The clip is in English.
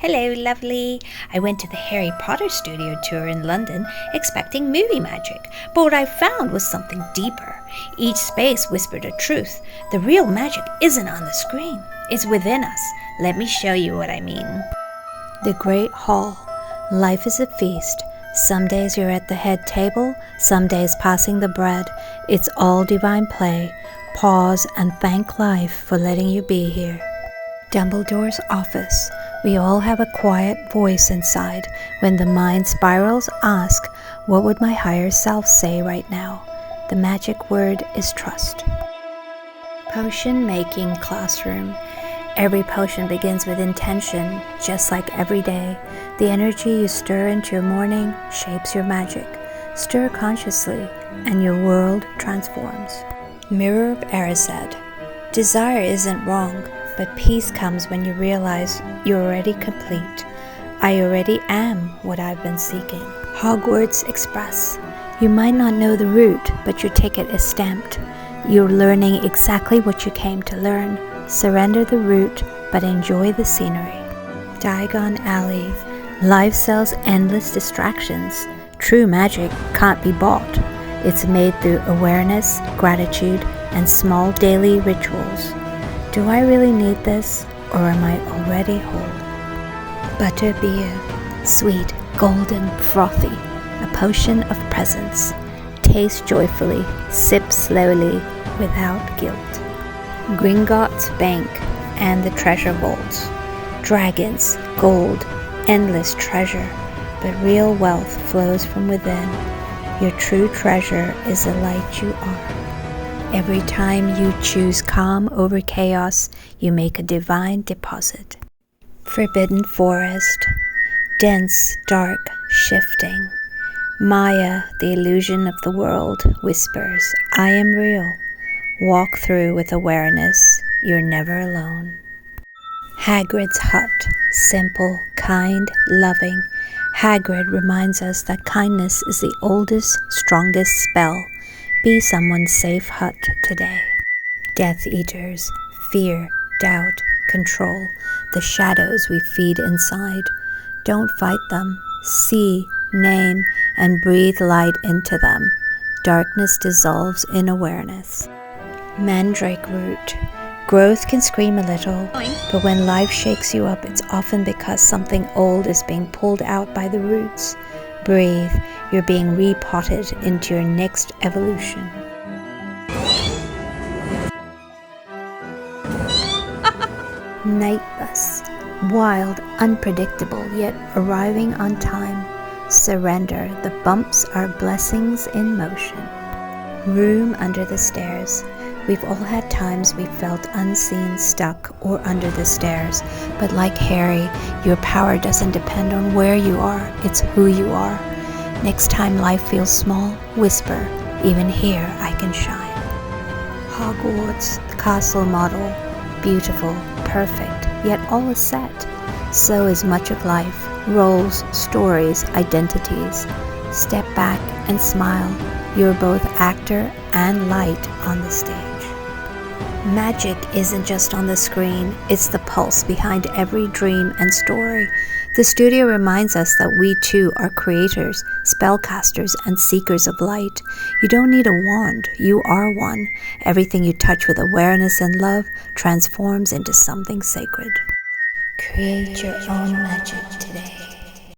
Hello, lovely. I went to the Harry Potter studio tour in London expecting movie magic, but what I found was something deeper. Each space whispered a truth. The real magic isn't on the screen. It's within us. Let me show you what I mean. The Great Hall. Life is a feast. Some days you're at the head table, some days passing the bread. It's all divine play. Pause and thank life for letting you be here. Dumbledore's office. We all have a quiet voice inside. When the mind spirals, ask, what would my higher self say right now? The magic word is trust. Potion making classroom. Every potion begins with intention, just like every day. The energy you stir into your morning shapes your magic. Stir consciously, and your world transforms. Mirror of Erised. Desire isn't wrong, but peace comes when you realize you're already complete. I already am what I've been seeking. Hogwarts Express. You might not know the route, but your ticket is stamped. You're learning exactly what you came to learn. Surrender the route, but enjoy the scenery. Diagon Alley. Life sells endless distractions. True magic can't be bought. It's made through awareness, gratitude, and small daily rituals. Do I really need this, or am I already whole? Butterbeer. Sweet, golden, frothy. A potion of presence. Taste joyfully, sip slowly, without guilt. Gringotts Bank and the Treasure Vaults. Dragons, gold, endless treasure, but real wealth flows from within. Your true treasure is the light you are. Every time you choose calm over chaos, you make a divine deposit. Forbidden Forest. Dense, dark, shifting. Maya, the illusion of the world, whispers, I am real. Walk through with awareness. You're never alone. Hagrid's hut. Simple, kind, loving. Hagrid reminds us that kindness is the oldest, strongest spell. Be someone's safe hut today. Death Eaters. Fear, doubt, control. The shadows we feed inside. Don't fight them. See, name, and breathe light into them. Darkness dissolves in awareness. Mandrake Root. Growth can scream a little, but when life shakes you up, it's often because something old is being pulled out by the roots. Breathe. You're being repotted into your next evolution. Night Bus. Wild, unpredictable, yet arriving on time. Surrender. The bumps are blessings in motion. Room under the stairs. We've all had times we felt unseen, stuck, or under the stairs. But like Harry, your power doesn't depend on where you are, it's who you are. Next time life feels small, whisper, even here I can shine. Hogwarts Castle Model. Beautiful, perfect, yet all is set. So is much of life. Roles, stories, identities. Step back and smile. You're both actor and light on the stage. Magic isn't just on the screen, it's the pulse behind every dream and story. The studio reminds us that we too are creators, spellcasters, and seekers of light. You don't need a wand, you are one. Everything you touch with awareness and love transforms into something sacred. Create your own magic today.